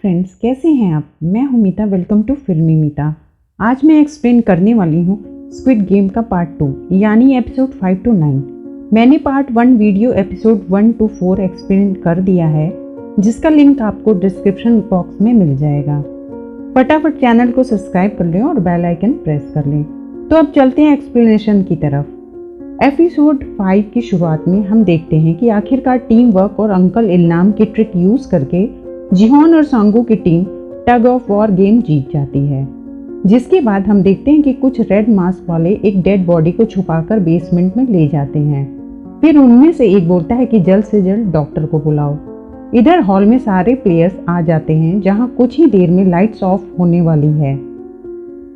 Friends, कैसे हैं आप। मैं हूं मीता। वेलकम टू फिल्मी मीता। आज मैं एक्सप्लेन करने वाली हूं स्क्विड गेम का पार्ट 2 यानी एपिसोड 5 to 9। मैंने part 1 video episode 1 to 4 explain कर दिया है, जिसका लिंक आपको डिस्क्रिप्शन बॉक्स में मिल जाएगा। फटाफट चैनल को सब्सक्राइब कर लें और बेल आइकन प्रेस कर लें। तो अब चलते हैं एक्सप्लेनेशन की तरफ। एपिसोड 5 की शुरुआत में हम देखते हैं कि आखिरकार टीम वर्क और अंकल इल्नाम की ट्रिक यूज करके जिहोन और सांगू की team tug of war game जीत जाती है। जिसके बाद हम देखते हैं कि कुछ रेड मास्क वाले एक डेड बॉडी को छुपाकर बेसमेंट में ले जाते हैं। फिर उनमें से एक बोलता है कि जल्द से जल्द डॉक्टर को बुलाओ। इधर हॉल में सारे प्लेयर्स आ जाते हैं, जहां कुछ ही देर में लाइट्स ऑफ होने वाली है।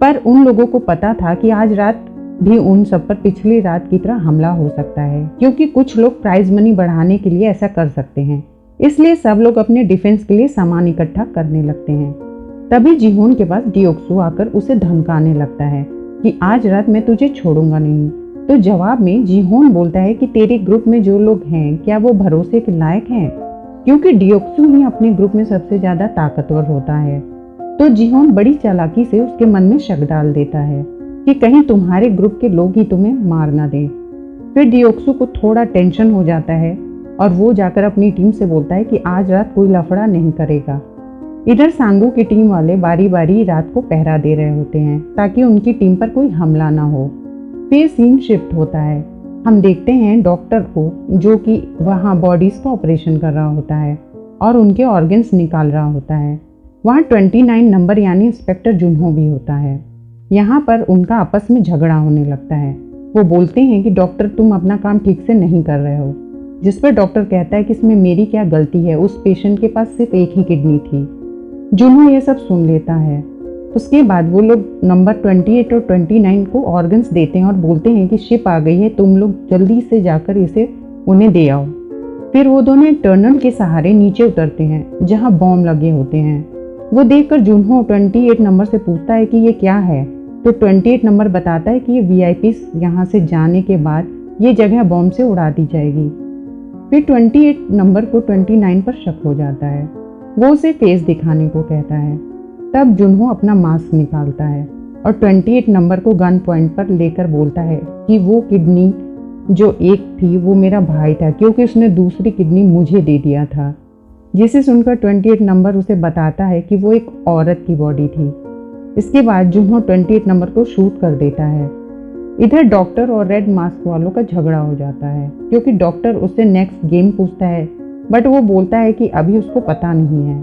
पर उन लोगों को पता था कि आज रात भी उन सब पर पिछली रात की तरह हमला हो सकता है, क्योंकि कुछ लोग प्राइज मनी बढ़ाने के लिए ऐसा कर सकते हैं। इसलिए सब लोग अपने डिफेंस के लिए सामान इकट्ठा करने लगते हैं। तभी जिहोन के पास डियोक्सू आकर उसे धमकाने लगता है कि आज रात मैं तुझे छोड़ूंगा नहीं। तो जवाब में जिहोन बोलता है कि तेरे ग्रुप में जो लोग हैं क्या वो भरोसे के लायक हैं, क्योंकि डियोक्सू ही अपने ग्रुप में सबसे ज्यादा ताकतवर होता है। तो जिहोन बड़ी चालाकी से उसके मन में शक डाल देता है कि कहीं तुम्हारे ग्रुप के लोग ही तुम्हें मार ना दें। फिर डियोक्सू को थोड़ा टेंशन हो जाता है और वो जाकर अपनी टीम से बोलता है कि आज रात कोई लफड़ा नहीं करेगा। इधर सांगू की टीम वाले बारी बारी रात को पहरा दे रहे होते हैं ताकि उनकी टीम पर कोई हमला ना हो। फिर सीन शिफ्ट होता है। हम देखते हैं डॉक्टर को, जो कि वहाँ बॉडीज का ऑपरेशन कर रहा होता है और उनके ऑर्गन्स निकाल रहा होता है। वहाँ 29 नंबर यानी इंस्पेक्टर जुन्हो भी होता है। यहाँ पर उनका आपस में झगड़ा होने लगता है। वो बोलते हैं कि डॉक्टर तुम अपना काम ठीक से नहीं कर रहे हो, जिस पर डॉक्टर कहता है कि इसमें मेरी क्या गलती है, उस पेशेंट के पास सिर्फ एक ही किडनी थी। जुन्हो ये सब सुन लेता है। उसके बाद वो लोग नंबर 28 और 29 को ऑर्गन्स देते हैं और बोलते हैं कि शिप आ गई है, तुम लोग जल्दी से जाकर इसे उन्हें दे आओ। फिर वो दोनों एक टर्नल के सहारे नीचे उतरते हैं जहाँ बॉम्ब लगे होते हैं। वो देखकर जुन्हो 28 नंबर से पूछता है कि ये क्या है, तो 28 नंबर बताता है कि ये वीआईपीस यहाँ से जाने के बाद ये जगह बॉम्ब से उड़ा दी जाएगी। फिर 28 नंबर को 29 पर शक हो जाता है। वो उसे फेस दिखाने को कहता है। तब जुन्हो अपना मास्क निकालता है और 28 नंबर को गन पॉइंट पर लेकर बोलता है कि वो किडनी जो एक थी वो मेरा भाई था, क्योंकि उसने दूसरी किडनी मुझे दे दिया था। जिसे सुनकर 28 नंबर उसे बताता है कि वो एक औरत की बॉडी थी। इसके बाद जुन्हो 28 नंबर को शूट कर देता है। इधर डॉक्टर और रेड मास्क वालों का झगड़ा हो जाता है, क्योंकि डॉक्टर उससे नेक्स्ट गेम पूछता है, बट वो बोलता है कि अभी उसको पता नहीं है।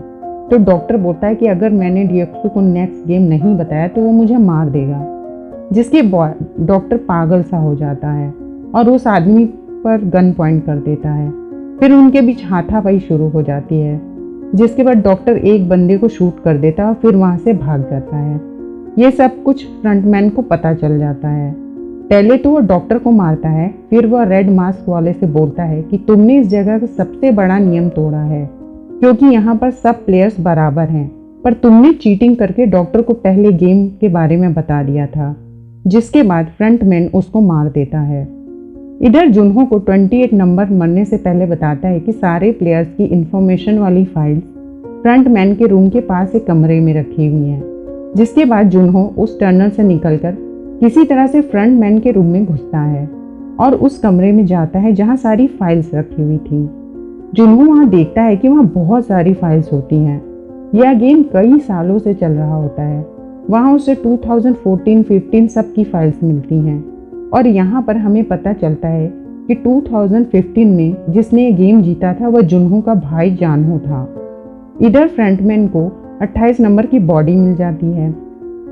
तो डॉक्टर बोलता है कि अगर मैंने डियोक्सू को नेक्स्ट गेम नहीं बताया तो वो मुझे मार देगा। जिसके बाद डॉक्टर पागल सा हो जाता है और उस आदमी पर गन पॉइंट कर देता है। फिर उनके बीच हाथापाई शुरू हो जाती है, जिसके बाद डॉक्टर एक बंदे को शूट कर देता है और फिर वहाँ से भाग जाता है। ये सब कुछ फ्रंटमैन को पता चल जाता है। पहले तो वो डॉक्टर को मारता है, फिर वह रेड मास्क वाले से बोलता है कि तुमने इस जगह का सबसे बड़ा नियम तोड़ा है, क्योंकि यहाँ पर सब प्लेयर्स बराबर हैं, पर तुमने चीटिंग करके डॉक्टर को पहले गेम के बारे में बता दिया था। जिसके बाद फ्रंटमैन उसको मार देता है। इधर जुन्हो को 28 नंबर मरने से पहले बताता है कि सारे प्लेयर्स की इंफॉर्मेशन वाली फाइल्स फ्रंटमैन के रूम के पास एक कमरे में रखी हुई हैं। जिसके बाद जुन्हो उस टनल से निकलकर किसी तरह से फ्रंटमैन के रूम में घुसता है और उस कमरे में जाता है जहां सारी फाइल्स रखी हुई थी। जुन्हो वहां देखता है कि वहां बहुत सारी फाइल्स होती हैं। यह गेम कई सालों से चल रहा होता है। वहां उसे 2014-15 सब की फाइल्स मिलती हैं और यहाँ पर हमें पता चलता है कि 2015 में जिसने ये गेम जीता था वह जुन्हो का भाई जानहो था। इधर फ्रंटमैन को 28 नंबर की बॉडी मिल जाती है।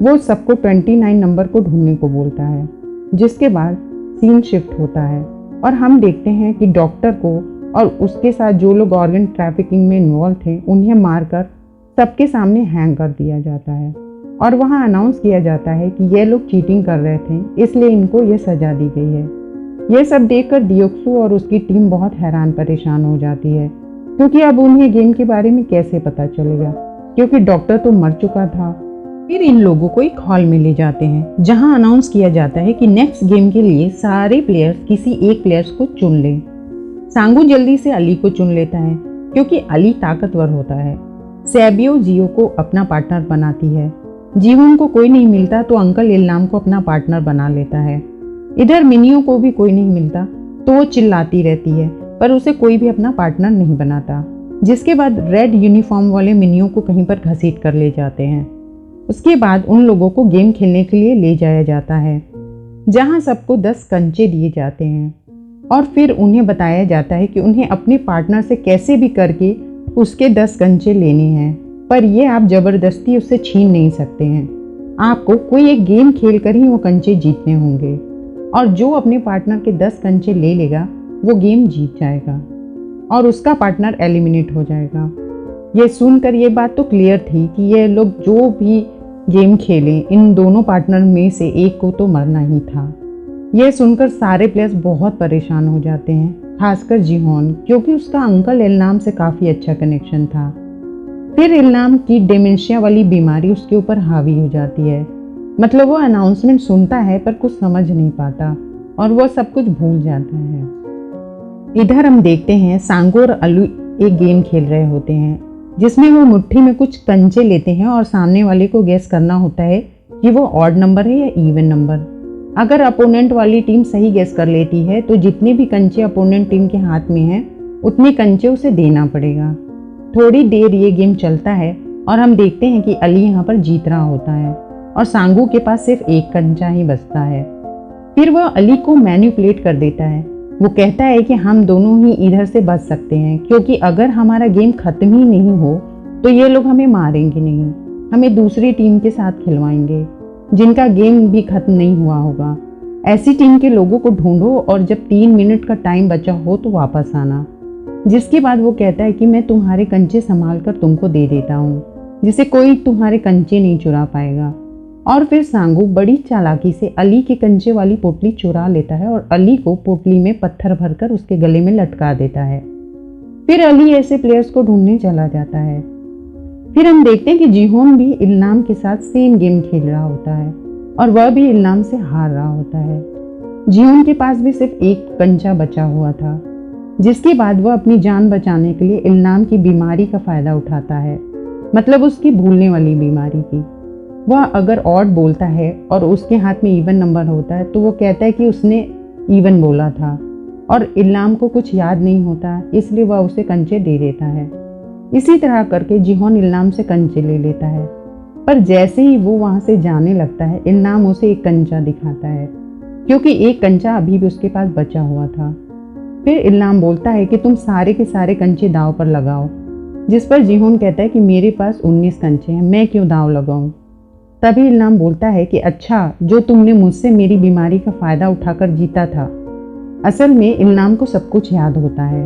वो सबको 29 नंबर को ढूंढने को बोलता है। जिसके बाद सीन शिफ्ट होता है और हम देखते हैं कि डॉक्टर को और उसके साथ जो लोग ऑर्गन ट्रैफिकिंग में इन्वॉल्व थे उन्हें मारकर सबके सामने हैंग कर दिया जाता है और वहाँ अनाउंस किया जाता है कि ये लोग चीटिंग कर रहे थे, इसलिए इनको ये सजा दी गई है। ये सब देखकर डियोक्सू और उसकी टीम बहुत हैरान परेशान हो जाती है, क्योंकि अब उन्हें गेम के बारे में कैसे पता चलेगा, क्योंकि डॉक्टर तो मर चुका था। फिर इन लोगों को एक हॉल में ले जाते हैं जहां अनाउंस किया जाता है कि नेक्स्ट गेम के लिए सारे प्लेयर्स किसी एक प्लेयर्स को चुन लें। सांगू जल्दी से अली को चुन लेता है, क्योंकि अली ताकतवर होता है। सैबियो जियो को अपना पार्टनर बनाती है। जीहोन को कोई नहीं मिलता तो अंकल इल्नाम को अपना पार्टनर बना लेता है। इधर मिनियो को भी कोई नहीं मिलता तो वो चिल्लाती रहती है, पर उसे कोई भी अपना पार्टनर नहीं बनाता। जिसके बाद रेड यूनिफॉर्म वाले मिनियो को कहीं पर घसीट कर ले जाते हैं। उसके बाद उन लोगों को गेम खेलने के लिए ले जाया जाता है, जहां सबको 10 कंचे दिए जाते हैं और फिर उन्हें बताया जाता है कि उन्हें अपने पार्टनर से कैसे भी करके उसके 10 कंचे लेने हैं, पर ये आप ज़बरदस्ती उससे छीन नहीं सकते हैं। आपको कोई एक गेम खेल कर ही वो कंचे जीतने होंगे और जो अपने पार्टनर के 10 कंचे ले लेगा वो गेम जीत जाएगा और उसका पार्टनर एलिमिनेट हो जाएगा। ये सुनकर ये बात तो क्लियर थी कि ये लोग जो भी गेम खेलें, इन दोनों पार्टनर में से एक को तो मरना ही था। यह सुनकर सारे प्लेयर्स बहुत परेशान हो जाते हैं, खासकर जिहोन, क्योंकि उसका अंकल इल्नाम से काफ़ी अच्छा कनेक्शन था। फिर इल्नाम की डिमेंशिया वाली बीमारी उसके ऊपर हावी हो जाती है। मतलब वो अनाउंसमेंट सुनता है पर कुछ समझ नहीं पाता और वो सब कुछ भूल जाता है। इधर हम देखते हैं सांगो और अलू एक गेम खेल रहे होते हैं, जिसमें वो मुट्ठी में कुछ कंचे लेते हैं और सामने वाले को गेस करना होता है कि वो ऑड नंबर है या इवन नंबर। अगर अपोनेंट वाली टीम सही गेस कर लेती है तो जितने भी कंचे अपोनेंट टीम के हाथ में हैं उतने कंचे उसे देना पड़ेगा। थोड़ी देर ये गेम चलता है और हम देखते हैं कि अली यहाँ पर जीत रहा होता है और सांगू के पास सिर्फ एक कंचा ही बचता है। फिर वह अली को मैनिपुलेट कर देता है। वो कहता है कि हम दोनों ही इधर से बच सकते हैं, क्योंकि अगर हमारा गेम खत्म ही नहीं हो तो ये लोग हमें मारेंगे नहीं, हमें दूसरी टीम के साथ खिलवाएंगे जिनका गेम भी खत्म नहीं हुआ होगा। ऐसी टीम के लोगों को ढूंढो और जब 3 मिनट का टाइम बचा हो तो वापस आना। जिसके बाद वो कहता है कि मैं तुम्हारे कंचे संभाल कर तुमको दे देता हूँ, जिससे कोई तुम्हारे कंचे नहीं चुरा पाएगा। और फिर सांगू बड़ी चालाकी से अली के कंचे वाली पोटली चुरा लेता है और अली को पोटली में पत्थर भरकर उसके गले में लटका देता है। फिर अली ऐसे प्लेयर्स को ढूंढने चला जाता है। फिर हम देखते हैं कि जिहोन भी इल्नाम के साथ सेम गेम खेल रहा होता है और वह भी इल्नाम से हार रहा होता है। जिहोन के पास भी सिर्फ एक कंचा बचा हुआ था, जिसके बाद वह अपनी जान बचाने के लिए इल्नाम की बीमारी का फ़ायदा उठाता है, मतलब उसकी भूलने वाली बीमारी की। वह अगर ऑड बोलता है और उसके हाथ में इवन नंबर होता है तो वो कहता है कि उसने इवन बोला था और इल्नाम को कुछ याद नहीं होता, इसलिए वह उसे कंचे दे देता है। इसी तरह करके जिहोन इल्नाम से कंचे ले लेता है, पर जैसे ही वो वहाँ से जाने लगता है इल्नाम उसे एक कंचा दिखाता है, क्योंकि एक कंचा अभी भी उसके पास बचा हुआ था। फिर इल्नाम बोलता है कि तुम सारे के सारे कंचे दाव पर लगाओ, जिस पर जिहोन कहता है कि मेरे पास 19 कंचे हैं, मैं क्यों दाव लगाऊं। तभी इल्नाम बोलता है कि अच्छा, जो तुमने मुझसे मेरी बीमारी का फ़ायदा उठाकर जीता था। असल में इल्नाम को सब कुछ याद होता है।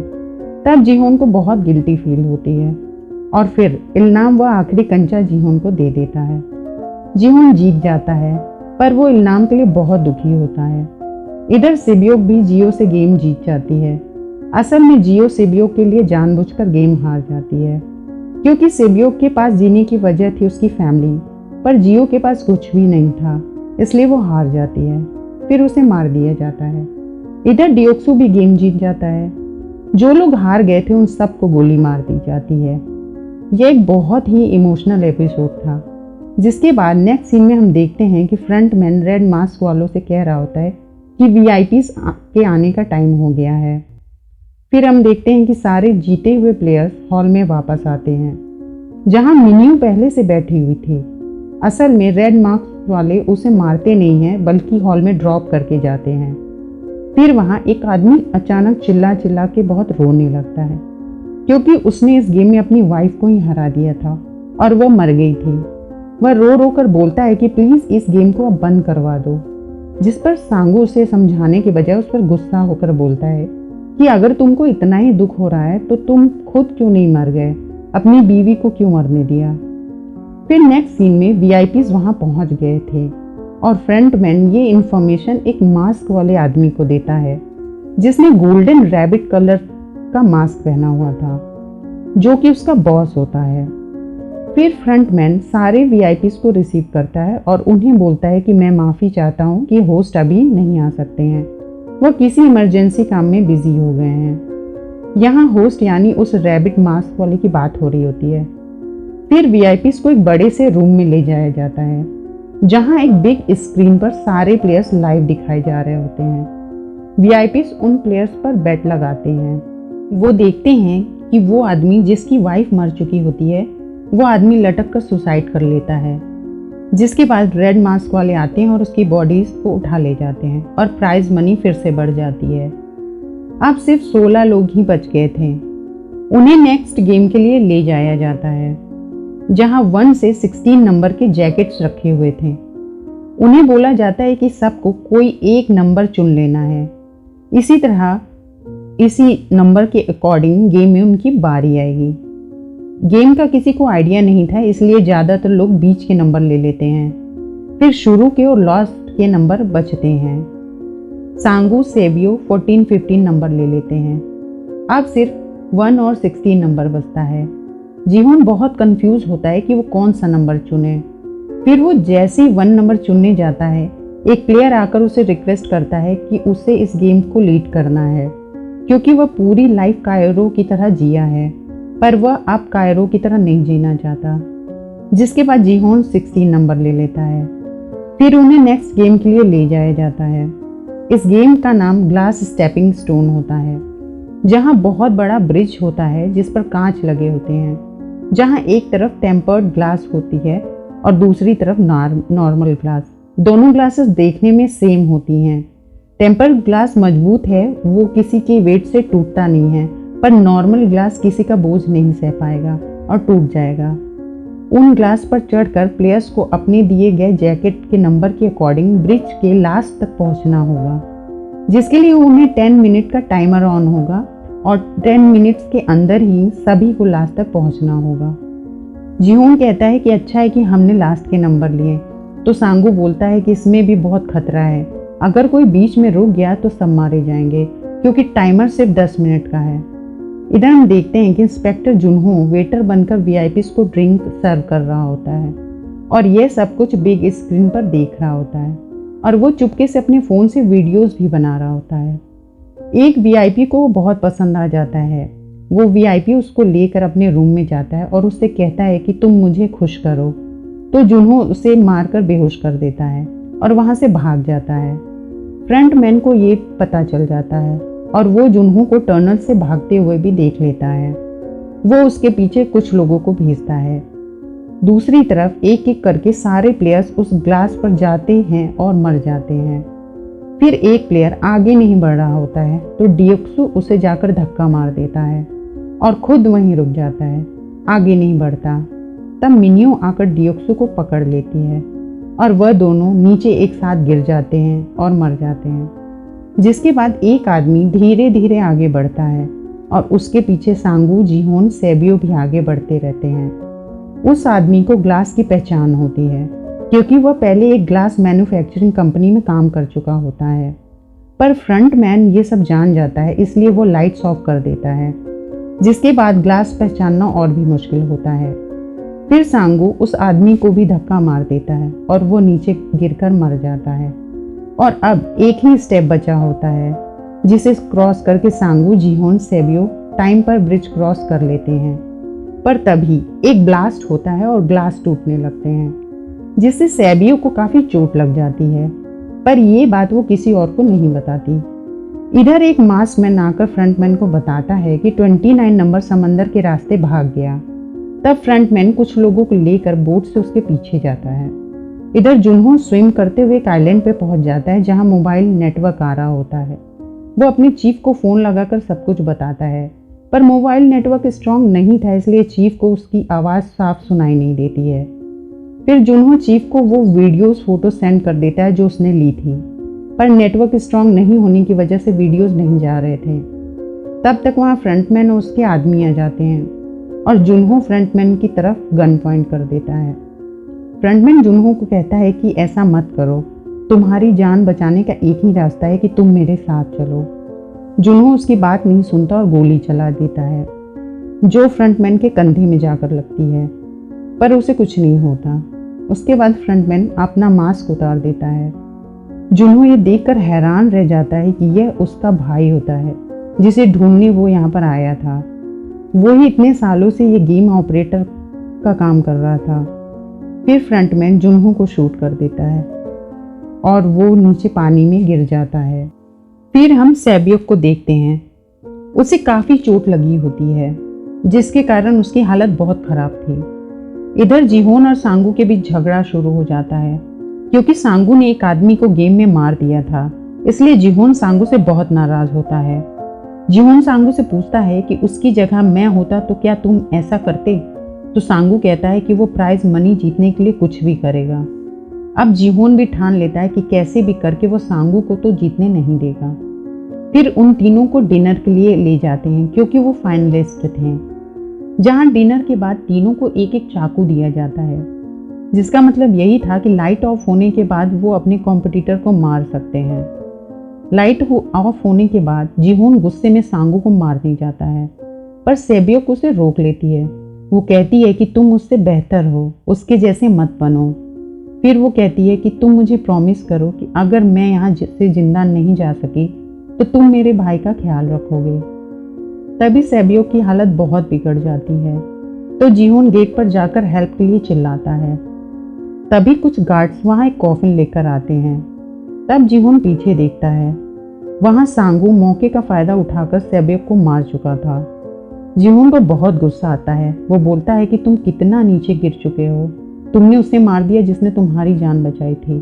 तब जिहोन को बहुत गिल्टी फील होती है और फिर इल्नाम वह आखिरी कंचा जिहोन को दे देता है। जिहोन जीत जाता है, पर वो इल्नाम के लिए बहुत दुखी होता है। इधर सिबियोक भी जियो से गेम जीत जाती है। असल में जियो सिबियोक के लिए जानबूझकर गेम हार जाती है, क्योंकि सिबियोक के पास जीने की वजह थी उसकी फैमिली, पर जियो के पास कुछ भी नहीं था, इसलिए वो हार जाती है। फिर उसे मार दिया जाता है। इधर डियोक्सू भी गेम जीत जाता है। जो लोग हार गए थे उन सबको गोली मार दी जाती है। यह एक बहुत ही इमोशनल एपिसोड था, जिसके बाद नेक्स्ट सीन में हम देखते हैं कि फ्रंटमैन रेड मास्क वालों से कह रहा होता है कि वीआईपीज के आने का टाइम हो गया है। फिर हम देखते हैं कि सारे जीते हुए प्लेयर्स हॉल में वापस आते हैं, जहां मिनियो पहले से बैठी हुई थी। असल में रेड मास्क वाले उसे मारते नहीं हैं, बल्कि हॉल में ड्रॉप करके जाते हैं। फिर वहाँ एक आदमी अचानक चिल्ला चिल्ला के बहुत रोने लगता है, क्योंकि उसने इस गेम में अपनी वाइफ को ही हरा दिया था और वो मर गई थी। वह रो रो कर बोलता है कि प्लीज़ इस गेम को अब बंद करवा दो, जिस पर सांगू उसे समझाने के बजाय उस पर गुस्सा होकर बोलता है कि अगर तुमको इतना ही दुख हो रहा है तो तुम खुद क्यों नहीं मर गए, अपनी बीवी को क्यों मरने दिया। फिर नेक्स्ट सीन में वीआईपीज वहाँ पहुँच गए थे और फ्रंटमैन ये इन्फॉर्मेशन एक मास्क वाले आदमी को देता है, जिसने गोल्डन रैबिट कलर का मास्क पहना हुआ था, जो कि उसका बॉस होता है। फिर फ्रंटमैन सारे वीआईपीज को रिसीव करता है और उन्हें बोलता है कि मैं माफ़ी चाहता हूँ कि होस्ट अभी नहीं आ सकते हैं, वह किसी इमरजेंसी काम में बिजी हो गए हैं। यहाँ होस्ट यानी उस रैबिट मास्क वाले की बात हो रही होती है। फिर वीआईपीज को एक बड़े से रूम में ले जाया जाता है जहां एक बिग स्क्रीन पर सारे प्लेयर्स लाइव दिखाए जा रहे होते हैं। वीआईपीज उन प्लेयर्स पर बेट लगाते हैं। वो देखते हैं कि वो आदमी जिसकी वाइफ मर चुकी होती है वो आदमी लटक कर सुसाइड कर लेता है, जिसके बाद रेड मास्क वाले आते हैं और उसकी बॉडीज को उठा ले जाते हैं और प्राइज मनी फिर से बढ़ जाती है। अब सिर्फ 16 लोग ही बच गए थे। उन्हें नेक्स्ट गेम के लिए ले जाया जाता है जहां 1 से 16 नंबर के जैकेट्स रखे हुए थे। उन्हें बोला जाता है कि सबको कोई एक नंबर चुन लेना है। इसी तरह इसी नंबर के अकॉर्डिंग गेम में उनकी बारी आएगी। गेम का किसी को आइडिया नहीं था, इसलिए ज़्यादातर लोग बीच के नंबर ले लेते हैं। फिर शुरू के और लास्ट के नंबर बचते हैं। सांगू सेबियो 14-15 नंबर ले लेते हैं। अब सिर्फ 1 और 16 नंबर बचता है। जीहोन बहुत कंफ्यूज होता है कि वो कौन सा नंबर चुने। फिर वो जैसे ही 1 नंबर चुनने जाता है, एक प्लेयर आकर उसे रिक्वेस्ट करता है कि उसे इस गेम को लीड करना है, क्योंकि वह पूरी लाइफ कायरो की तरह जिया है, पर वह अब कायरो की तरह नहीं जीना चाहता। जिसके बाद जीहोन 16 नंबर ले लेता है। फिर उन्हें नेक्स्ट गेम के लिए ले जाया जाता है। इस गेम का नाम ग्लास स्टेपिंग स्टोन होता है, जहां बहुत बड़ा ब्रिज होता है जिस पर कांच लगे होते हैं, जहां एक तरफ टेम्पर्ड ग्लास होती है और दूसरी तरफ नॉर्मल ग्लास। दोनों ग्लासेस देखने में सेम होती हैं। टेम्पर्ड ग्लास मजबूत है, वो किसी के वेट से टूटता नहीं है, पर नॉर्मल ग्लास किसी का बोझ नहीं सह पाएगा और टूट जाएगा। उन ग्लास पर चढ़कर प्लेयर्स को अपने दिए गए जैकेट के नंबर के अकॉर्डिंग ब्रिज के लास्ट तक पहुंचना होगा, जिसके लिए उन्हें 10 मिनट का टाइमर ऑन होगा और 10 मिनट्स के अंदर ही सभी को लास्ट तक पहुंचना होगा। जीहोन कहता है कि अच्छा है कि हमने लास्ट के नंबर लिए, तो सांगू बोलता है कि इसमें भी बहुत खतरा है, अगर कोई बीच में रुक गया तो सब मारे जाएंगे, क्योंकि टाइमर सिर्फ 10 मिनट का है। इधर हम देखते हैं कि इंस्पेक्टर जुनहो वेटर बनकर वीआईपीज को ड्रिंक सर्व कर रहा होता है और यह सब कुछ बिग स्क्रीन पर देख रहा होता है, और वो चुपके से अपने फ़ोन से वीडियोस भी बना रहा होता है। एक वीआईपी को बहुत पसंद आ जाता है। वो वीआईपी उसको लेकर अपने रूम में जाता है और उससे कहता है कि तुम मुझे खुश करो, तो जुनहो उसे मारकर बेहोश कर देता है और वहाँ से भाग जाता है। फ्रंटमैन को ये पता चल जाता है और वो जुनहो को टनल से भागते हुए भी देख लेता है। वो उसके पीछे कुछ लोगों को भेजता है। दूसरी तरफ एक एक करके सारे प्लेयर्स उस ग्लास पर जाते हैं और मर जाते हैं। फिर एक प्लेयर आगे नहीं बढ़ रहा होता है तो डियोक्सु उसे जाकर धक्का मार देता है और खुद वहीं रुक जाता है, आगे नहीं बढ़ता। तब मिनियो आकर डियोक्सु को पकड़ लेती है और वह दोनों नीचे एक साथ गिर जाते हैं और मर जाते हैं। जिसके बाद एक आदमी धीरे धीरे आगे बढ़ता है और उसके पीछे सांगू, जीहोन, सेबियो भी आगे बढ़ते रहते हैं। उस आदमी को ग्लास की पहचान होती है क्योंकि वह पहले एक ग्लास मैन्युफैक्चरिंग कंपनी में काम कर चुका होता है, पर फ्रंटमैन ये सब जान जाता है, इसलिए वो लाइट्स ऑफ कर देता है। जिसके बाद ग्लास पहचानना और भी मुश्किल होता है। फिर सांगू उस आदमी को भी धक्का मार देता है और वो नीचे गिरकर मर जाता है। और अब एक ही स्टेप बचा होता है जिसे क्रॉस करके सांगू, जीहोन, सेबियो टाइम पर ब्रिज क्रॉस कर लेते हैं। पर तभी एक ब्लास्ट होता है और ग्लास टूटने लगते हैं, जिससे सेबियो को काफ़ी चोट लग जाती है, पर ये बात वो किसी और को नहीं बताती। इधर एक मास्क मैन आकर फ्रंटमैन को बताता है कि 29 नंबर समंदर के रास्ते भाग गया। तब फ्रंटमैन कुछ लोगों को लेकर बोट से उसके पीछे जाता है। इधर जुनहो स्विम करते हुए एक आइलैंड पे पहुंच जाता है जहां मोबाइल नेटवर्क आ रहा होता है। वो अपने चीफ को फ़ोन लगाकर सब कुछ बताता है, पर मोबाइल नेटवर्क स्ट्रांग नहीं था, इसलिए चीफ को उसकी आवाज़ साफ सुनाई नहीं देती है। फिर जुनहो चीफ को वो वीडियोस फोटो सेंड कर देता है जो उसने ली थी, पर नेटवर्क स्ट्रांग नहीं होने की वजह से वीडियोस नहीं जा रहे थे। तब तक वहाँ फ्रंटमैन और उसके आदमी आ जाते हैं और जुनहो फ्रंटमैन की तरफ गन पॉइंट कर देता है। फ्रंटमैन जुनहो को कहता है कि ऐसा मत करो, तुम्हारी जान बचाने का एक ही रास्ता है कि तुम मेरे साथ चलो। जुनहो उसकी बात नहीं सुनता और गोली चला देता है, जो फ्रंटमैन के कंधे में जाकर लगती है, पर उसे कुछ नहीं होता। उसके बाद फ्रंटमैन अपना मास्क उतार देता है। जुनहो ये देखकर हैरान रह जाता है कि यह उसका भाई होता है जिसे ढूंढने वो यहाँ पर आया था। वो ही इतने सालों से ये गेम ऑपरेटर का काम कर रहा था। फिर फ्रंटमैन जुनहो को शूट कर देता है और वो नीचे पानी में गिर जाता है। फिर हम सैबियोक को देखते हैं। उसे काफ़ी चोट लगी होती है जिसके कारण उसकी हालत बहुत ख़राब थी। इधर जिहोन और सांगू के बीच झगड़ा शुरू हो जाता है क्योंकि सांगू ने एक आदमी को गेम में मार दिया था, इसलिए जिहोन सांगू से बहुत नाराज़ होता है। जिहोन सांगू से पूछता है कि उसकी जगह मैं होता तो क्या तुम ऐसा करते? तो सांगू कहता है कि वो प्राइज मनी जीतने के लिए कुछ भी करेगा। अब जिहोन भी ठान लेता है कि कैसे भी करके वो सांगू को तो जीतने नहीं देगा। फिर उन तीनों को डिनर के लिए ले जाते हैं क्योंकि वो फाइनलिस्ट थे, जहां डिनर के बाद तीनों को एक एक चाकू दिया जाता है, जिसका मतलब यही था कि लाइट ऑफ होने के बाद वो अपने कॉम्पिटिटर को मार सकते हैं। लाइट ऑफ होने के बाद जिहोन गुस्से में सांगू को मारने जाता है, पर सैबियोक उसे रोक लेती है। वो कहती है कि तुम उससे बेहतर हो, उसके जैसे मत बनो। फिर वो कहती है कि तुम मुझे प्रॉमिस करो कि अगर मैं यहाँ से जिंदा नहीं जा सकी तो तुम मेरे भाई का ख्याल रखोगे। तभी सैबियोक की हालत बहुत बिगड़ जाती है, तो जिहोन गेट पर जाकर हेल्प के लिए चिल्लाता है। तभी कुछ गार्ड्स वहाँ एक कॉफिन लेकर आते हैं। तब जिहोन पीछे देखता है, वहाँ सांगू मौके का फ़ायदा उठाकर सैबियोक को मार चुका था। जिहोन को बहुत गुस्सा आता है। वो बोलता है कि तुम कितना नीचे गिर चुके हो, तुमने उसे मार दिया जिसने तुम्हारी जान बचाई थी।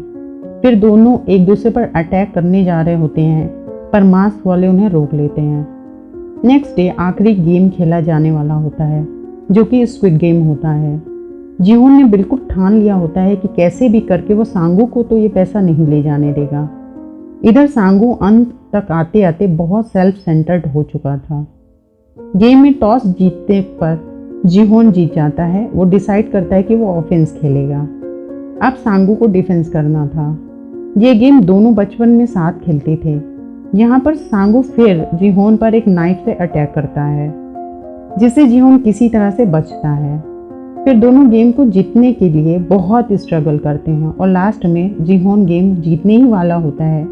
फिर दोनों एक दूसरे पर अटैक करने जा रहे होते हैं, पर मास्क वाले उन्हें रोक लेते हैं। नेक्स्ट डे आखिरी गेम खेला जाने वाला होता है, जो कि स्क्विड गेम होता है। जिहोन ने बिल्कुल ठान लिया होता है कि कैसे भी करके वो सांगू को तो ये पैसा नहीं ले जाने देगा। इधर सांगू अंत तक आते आते बहुत सेल्फ सेंटर्ड हो चुका था। गेम में टॉस जीतने पर जिहोन जीत जाता है। वो डिसाइड करता है कि वो ऑफेंस खेलेगा। अब सांगू को डिफेंस करना था। ये गेम दोनों बचपन में साथ खेलते थे। यहाँ पर सांगू फिर जिहोन पर एक नाइफ से अटैक करता है, जिससे जिहोन किसी तरह से बचता है। फिर दोनों गेम को जीतने के लिए बहुत स्ट्रगल करते हैं और लास्ट में जिहोन गेम जीतने ही वाला होता है।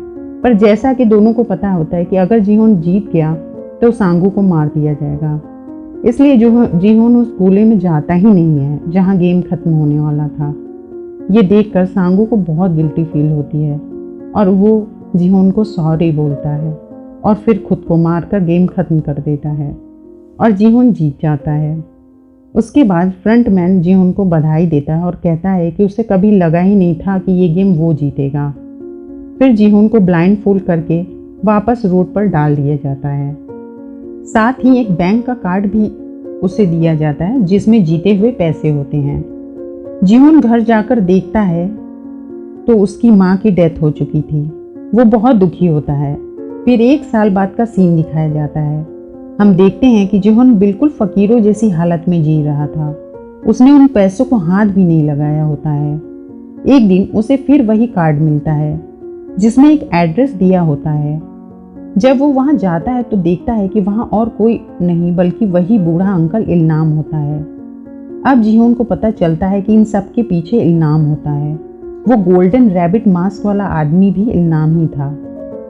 पर जैसा कि दोनों को पता होता है कि अगर जिहोन जीत गया तो सांगू को मार दिया जाएगा, इसलिए जिहोन उस गोले में जाता ही नहीं है जहाँ गेम खत्म होने वाला था। ये देखकर सांगू को बहुत गिल्टी फील होती है और वो जिहोन को सॉरी बोलता है और फिर खुद को मारकर गेम खत्म कर देता है और जिहोन जीत जाता है। उसके बाद फ्रंटमैन जिहोन को बधाई देता है और कहता है कि उसे कभी लगा ही नहीं था कि ये गेम वो जीतेगा। फिर जिहोन को ब्लाइंड फोल्ड करके वापस रोड पर डाल दिया जाता है। साथ ही एक बैंक का कार्ड भी उसे दिया जाता है जिसमें जीते हुए पैसे होते हैं। जिहोन घर जाकर देखता है तो उसकी माँ की डेथ हो चुकी थी। वो बहुत दुखी होता है। फिर 1 साल बाद का सीन दिखाया जाता है। हम देखते हैं कि जिहोन बिल्कुल फ़कीरों जैसी हालत में जी रहा था। उसने उन पैसों को हाथ भी नहीं लगाया होता है। एक दिन उसे फिर वही कार्ड मिलता है जिसमें एक एड्रेस दिया होता है। जब वो वहाँ जाता है तो देखता है कि वहाँ और कोई नहीं बल्कि वही बूढ़ा अंकल इल्नाम होता है। अब जिहोन को पता चलता है कि इन सब के पीछे इल्नाम होता है। वो गोल्डन रैबिट मास्क वाला आदमी भी इल्नाम ही था।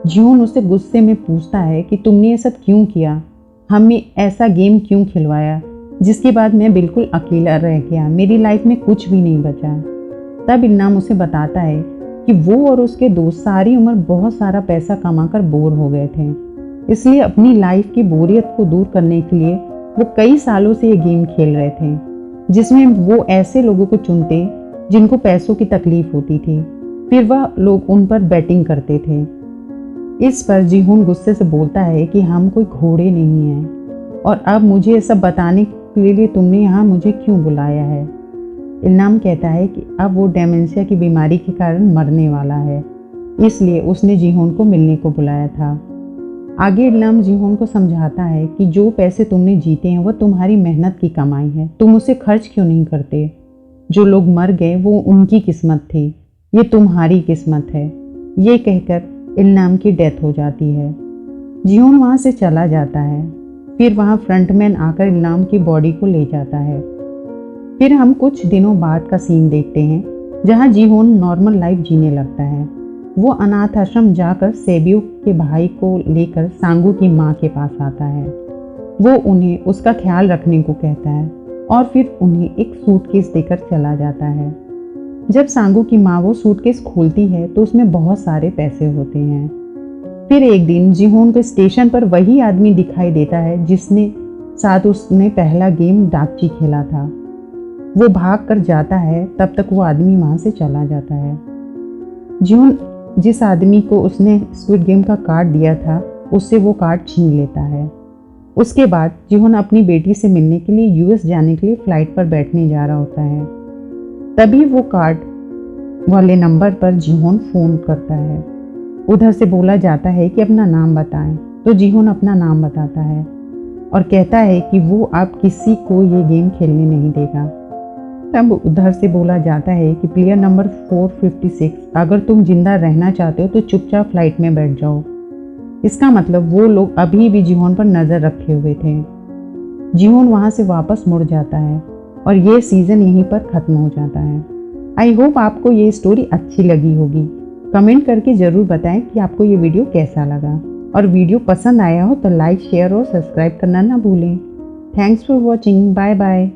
जिहोन उसे गुस्से में पूछता है कि तुमने ये सब क्यों किया, हमें ऐसा गेम क्यों खिलवाया जिसके बाद मैं बिल्कुल अकेला रह गया, मेरी लाइफ में कुछ भी नहीं बचा। तब इल्नाम उसे बताता है कि वो और उसके दोस्त सारी उम्र बहुत सारा पैसा कमाकर बोर हो गए थे, इसलिए अपनी लाइफ की बोरियत को दूर करने के लिए वो कई सालों से ये गेम खेल रहे थे, जिसमें वो ऐसे लोगों को चुनते जिनको पैसों की तकलीफ होती थी। फिर वह लोग उन पर बैटिंग करते थे। इस पर जिहोन गुस्से से बोलता है कि हम कोई घोड़े नहीं हैं और अब मुझे ये सब बताने के लिए तुमने यहाँ मुझे क्यों बुलाया है। इल्नाम कहता है कि अब वो डेमेंशिया की बीमारी के कारण मरने वाला है, इसलिए उसने जिहोन को मिलने को बुलाया था। आगे इल्नाम जिहोन को समझाता है कि जो पैसे तुमने जीते हैं वह तुम्हारी मेहनत की कमाई है, तुम उसे खर्च क्यों नहीं करते। जो लोग मर गए वो उनकी किस्मत थी, ये तुम्हारी किस्मत है। ये कहकर इल्नाम की डेथ हो जाती है। जिहोन वहाँ से चला जाता है। फिर वहाँ फ्रंटमैन आकर इल्नाम की बॉडी को ले जाता है। फिर हम कुछ दिनों बाद का सीन देखते हैं जहाँ जिहोन नॉर्मल लाइफ जीने लगता है। वो अनाथ आश्रम जाकर सैबियोक के भाई को लेकर सांगू की माँ के पास आता है। वो उन्हें उसका ख्याल रखने को कहता है और फिर उन्हें एक सूटकेस देकर चला जाता है। जब सांगू की माँ वो सूटकेस खोलती है तो उसमें बहुत सारे पैसे होते हैं। फिर एक दिन जिहोन को स्टेशन पर वही आदमी दिखाई देता है जिसने साथ उसने पहला गेम डाकची खेला था। वो भाग कर जाता है, तब तक वो आदमी वहाँ से चला जाता है। जिहोन जिस आदमी को उसने स्क्विड गेम का कार्ड दिया था उससे वो कार्ड छीन लेता है। उसके बाद जिहोन अपनी बेटी से मिलने के लिए यूएस जाने के लिए फ्लाइट पर बैठने जा रहा होता है। तभी वो कार्ड वाले नंबर पर जिहोन फ़ोन करता है। उधर से बोला जाता है कि अपना नाम बताएं, तो जिहोन अपना नाम बताता है और कहता है कि वो अब किसी को ये गेम खेलने नहीं देगा। तब उधर से बोला जाता है कि प्लेयर नंबर 456, अगर तुम जिंदा रहना चाहते हो तो चुपचाप फ्लाइट में बैठ जाओ। इसका मतलब वो लोग अभी भी जिहोन पर नज़र रखे हुए थे। जिहोन वहाँ से वापस मुड़ जाता है और ये सीज़न यहीं पर ख़त्म हो जाता है। आई होप आपको ये स्टोरी अच्छी लगी होगी। कमेंट करके ज़रूर बताएं कि आपको ये वीडियो कैसा लगा, और वीडियो पसंद आया हो तो लाइक, शेयर और सब्सक्राइब करना ना भूलें। Thanks for watching. Bye bye.